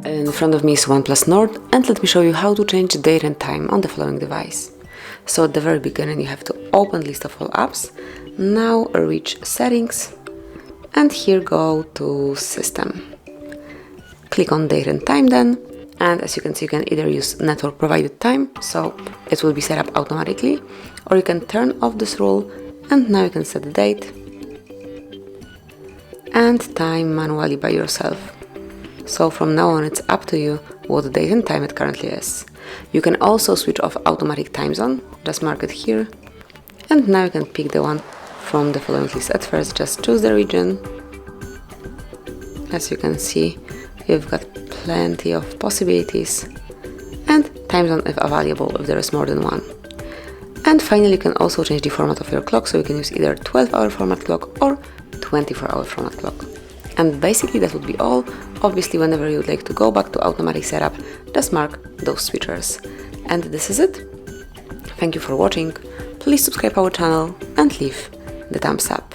In front of me is OnePlus Nord, and let me show you how to change date and time on the following device. So at the very beginning you have to open list of all apps, now reach settings, and here go to system. Click on date and time then, and as you can see you can either use network provided time, so it will be set up automatically, or you can turn off this rule, and now you can set the date and time manually by yourself. So from now on it's up to you what date and time it currently is. You can also switch off automatic time zone, just mark it here, and now you can pick the one from the following list. At first just choose the region. As you can see you've got plenty of possibilities, and time zone if available if there is more than one. And finally you can also change the format of your clock, so you can use either 12-hour format clock or 24-hour format clock. And basically that would be all. Obviously whenever you would like to go back to automatic setup, just mark those switchers. And this is it. Thank you for watching. Please subscribe our channel and leave the thumbs up.